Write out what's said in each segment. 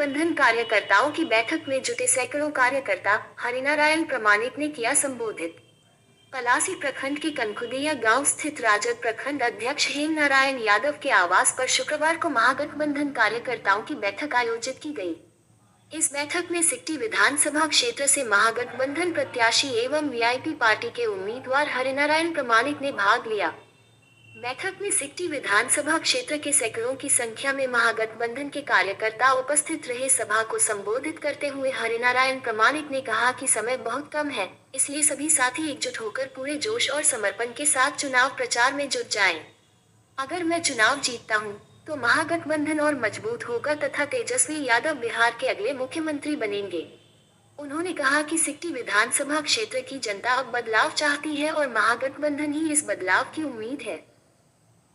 महागठबंधन कार्यकर्ताओं की बैठक में जुटे सैकड़ों कार्यकर्ता हरिनारायण प्रमाणिक ने किया संबोधित। पलासी प्रखंड के कनखुदिया गांव स्थित राजद प्रखंड अध्यक्ष हेम नारायण यादव के आवास पर शुक्रवार को महागठबंधन कार्यकर्ताओं की बैठक आयोजित की गई। इस बैठक में सिकटी विधानसभा क्षेत्र से महागठबंधन प्रत्याशी एवं वीआईपी पार्टी के उम्मीदवार हरिनारायण प्रमाणिक ने भाग लिया। बैठक में सिकटी विधानसभा क्षेत्र के सैकड़ों की संख्या में महागठबंधन के कार्यकर्ता उपस्थित रहे। सभा को संबोधित करते हुए हरिनारायण प्रमाणिक ने कहा कि समय बहुत कम है, इसलिए सभी साथी एकजुट होकर पूरे जोश और समर्पण के साथ चुनाव प्रचार में जुट जाएं। अगर मैं चुनाव जीतता हूं, तो महागठबंधन और मजबूत होगा तथा तेजस्वी यादव बिहार के अगले मुख्यमंत्री बनेंगे। उन्होंने कहा कि सिकटी विधानसभा क्षेत्र की जनता अब बदलाव चाहती है और महागठबंधन ही इस बदलाव की उम्मीद है।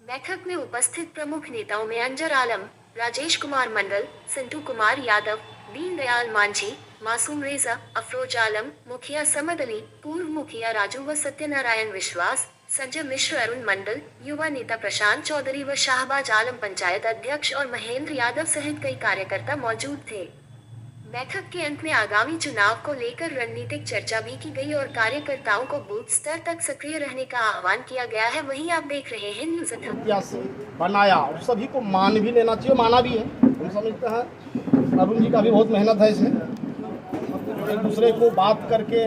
बैठक में उपस्थित प्रमुख नेताओं में अंजर आलम, राजेश कुमार मंडल, संटू कुमार यादव, दीनदयाल मांझी, मासूम रेजा, अफरोज आलम, मुखिया समद अली, पूर्व मुखिया राजू व सत्यनारायण विश्वास, संजय मिश्र, अरुण मंडल, युवा नेता प्रशांत चौधरी व शाहबाज आलम, पंचायत अध्यक्ष और महेंद्र यादव सहित कई कार्यकर्ता मौजूद थे। बैठक के अंत में आगामी चुनाव को लेकर रणनीतिक चर्चा भी की गई और कार्यकर्ताओं को बूथ स्तर तक सक्रिय रहने का आह्वान किया गया है। वहीं आप देख रहे हैं न्यूज़ बनाया और सभी को मान भी लेना चाहिए, माना भी है। हम समझते हैं अरुण जी का भी बहुत मेहनत है इसमें, एक दूसरे को बात करके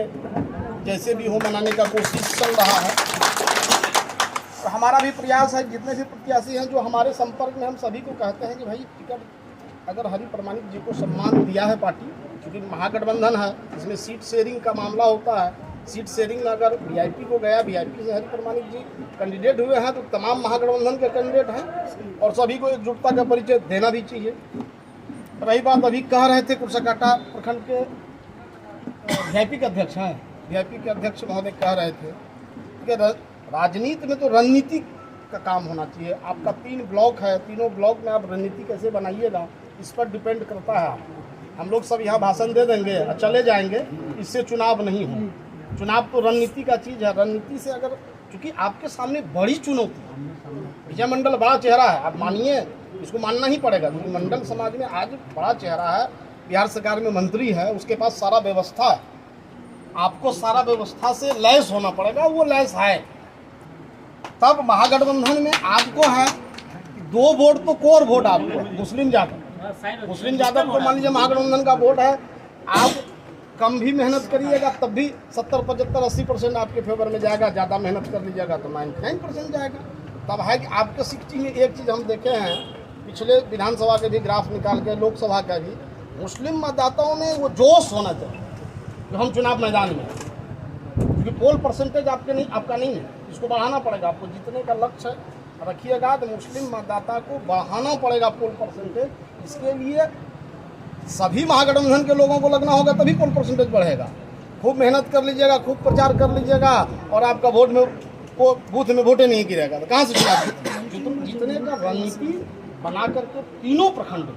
जैसे भी हो मनाने का कोशिश चल रहा है। तो हमारा भी प्रयास है, जितने भी प्रत्याशी हैं जो हमारे संपर्क में, हम सभी को कहते हैं कि भाई टिकट अगर हरि प्रमाणिक जी को सम्मान दिया है पार्टी, क्योंकि महागठबंधन है, इसमें सीट शेयरिंग का मामला होता है। सीट शेयरिंग में अगर वीआईपी को गया, वीआईपी से हरि प्रमाणिक जी कैंडिडेट हुए हैं, तो तमाम महागठबंधन के कैंडिडेट हैं और सभी को एकजुटता का परिचय देना भी चाहिए। रही बात, अभी कह रहे थे कुर्साकांटा प्रखंड के वीआईपी के अध्यक्ष हैं, वीआईपी के अध्यक्ष महोदय कह रहे थे कि राजनीति में तो रणनीति का काम होना चाहिए। आपका 3 ब्लॉक है, तीनों ब्लॉक में आप रणनीति कैसे बनाइएगा, इस पर डिपेंड करता है। हम लोग सब यहाँ भाषण दे देंगे और चले जाएंगे, इससे चुनाव नहीं हो। चुनाव तो रणनीति का चीज़ है। रणनीति से अगर, चूँकि आपके सामने बड़ी चुनौती है, विजय मंडल बड़ा चेहरा है, आप मानिए, इसको मानना ही पड़ेगा, क्योंकि मंडल समाज में आज बड़ा चेहरा है, बिहार सरकार में मंत्री है, उसके पास सारा व्यवस्था है। आपको सारा व्यवस्था से लैस होना पड़ेगा, वो लैस है। तब महागठबंधन में आपको है 2 वोट तो कोर वोट आपको, मुस्लिम जादव को मान लीजिए महागठबंधन का वोट है। आप कम भी मेहनत करिएगा तब भी 70, 75, 80% आपके फेवर में जाएगा। ज़्यादा मेहनत कर लीजिएगा तो 99% जाएगा। तब है कि आपके सिकटी में एक चीज़ हम देखे हैं, पिछले विधानसभा के भी ग्राफ निकाल के, लोकसभा का भी, मुस्लिम मतदाताओं में वो जोश होना चाहिए जो हम चुनाव मैदान में, क्योंकि पोल परसेंटेज आपका नहीं है, इसको बढ़ाना पड़ेगा। आपको जीतने का लक्ष्य रखिएगा तो मुस्लिम मतदाता को बढ़ाना पड़ेगा पोल परसेंटेज। इसके लिए सभी महागठबंधन के लोगों को लगना होगा, तभी पोल परसेंटेज बढ़ेगा। खूब मेहनत कर लीजिएगा, खूब प्रचार कर लीजिएगा और आपका वोट में को बूथ में वोटे नहीं गिरेगा तो कहाँ से चुनाव जीतने का रणनीति बना करके तीनों प्रखंड,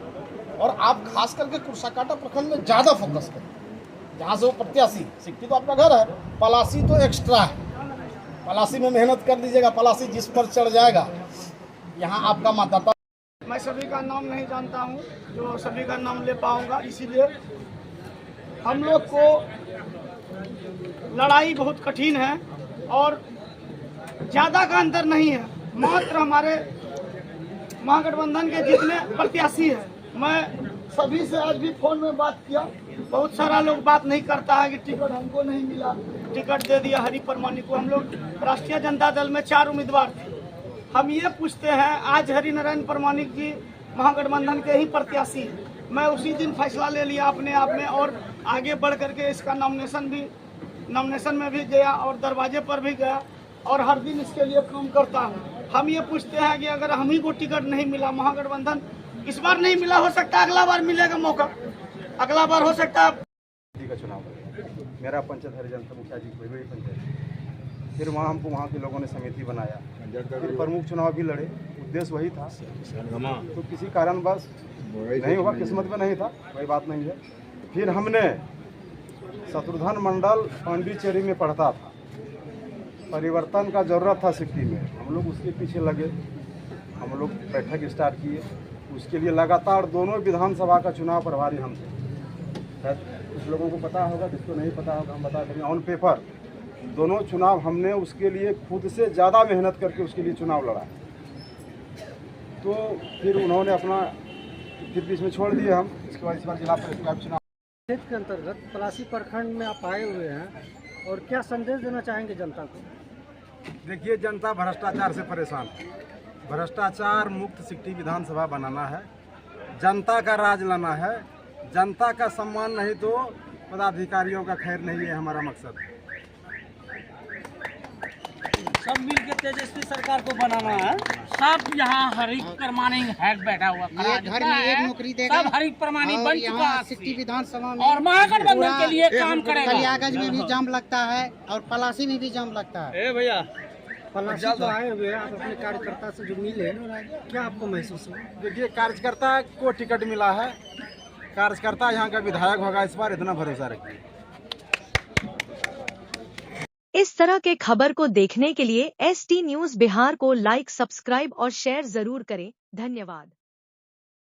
और आप खास करके कुर्साकांटा प्रखंड में ज़्यादा फोकस करें, जहाँ से वो प्रत्याशी, सिकटी तो आपका घर है, पलासी तो एक्स्ट्रा है। पलासी में मेहनत कर दीजिएगा, पलासी जिस पर चढ़ जाएगा, यहाँ आपका मतदाता। मैं सभी का नाम नहीं जानता हूँ जो सभी का नाम ले पाऊँगा, इसीलिए हम लोग को लड़ाई बहुत कठिन है और ज़्यादा का अंतर नहीं है। मात्र हमारे महागठबंधन के जितने प्रत्याशी हैं, मैं सभी से आज भी फ़ोन में बात किया। बहुत सारा लोग बात नहीं करता है कि टिकट हमको नहीं मिला, टिकट दे दिया हरि प्रमाणिक को। हम लोग राष्ट्रीय जनता दल में 4 उम्मीदवार थे। हम ये पूछते हैं, आज हरिनारायण प्रमाणिक जी महागठबंधन के ही प्रत्याशी हैं। मैं उसी दिन फैसला ले लिया अपने आप में और आगे बढ़ करके इसका नॉमिनेशन में भी गया और दरवाजे पर भी गया और हर दिन इसके लिए काम करता हूँ। हम ये पूछते हैं कि अगर हम ही को टिकट नहीं मिला, महागठबंधन इस बार नहीं मिला, हो सकता है अगला बार मिलेगा मौका, अगला बार हो सकता है। का चुनाव मेरा पंचायत हरिजनता मुखिया जी कोई पंचायत, फिर वहाँ हमको वहाँ के लोगों ने समिति बनाया, फिर प्रमुख चुनाव भी लड़े, उद्देश्य वही था। तो किसी कारणवश नहीं हुआ, किस्मत में नहीं था, कोई बात नहीं है। फिर हमने शत्रुघ्न मंडल पांडिचेरी में पढ़ता था, परिवर्तन का ज़रूरत था सिक्किम में, हम लोग उसके पीछे लगे, हम लोग बैठक स्टार्ट किए, उसके लिए लगातार दोनों विधानसभा का चुनाव प्रभारी हम थे। शायद कुछ लोगों को पता होगा, जिसको नहीं पता होगा हम बता देंगे। ऑन पेपर दोनों चुनाव हमने उसके लिए खुद से ज़्यादा मेहनत करके उसके लिए चुनाव लड़ा। तो फिर उन्होंने अपना फिर बीच में छोड़ दिए हम। इसके बाद इस बार जिला परिषद का चुनाव क्षेत्र के अंतर्गत पलासी प्रखंड में आप आए हुए हैं और क्या संदेश देना चाहेंगे जनता को? देखिए, जनता भ्रष्टाचार से परेशान है। भ्रष्टाचार मुक्त सिटी विधानसभा बनाना है, जनता का राज लाना है। जनता का सम्मान नहीं तो पदाधिकारियों का खैर नहीं है हमारा मकसद। सब मिलके तेजस्वी सरकार को बनाना है। सब यहाँ हरित प्रमाणिक हेड बैठा हुआ घर में एक नौकरी देगा, सब हरित प्रमाणिक बन चुका है सिटी विधानसभा में और महागठबंधन के लिए काम करेगा। कलियागंज में भी जाम लगता है और पलासी में भी जाम लगता है। भैया पलासी तो आए हुए हैं, आप अपने कार्यकर्ता से जो मिले, क्या आपको महसूस हुआ? देखिए, कार्यकर्ता को टिकट मिला है, कार्यकर्ता यहाँ का विधायक होगा, इस बार इतना भरोसा रखिए। इस तरह के खबर को देखने के लिए ST न्यूज़ बिहार को लाइक, सब्सक्राइब और शेयर जरूर करें। धन्यवाद।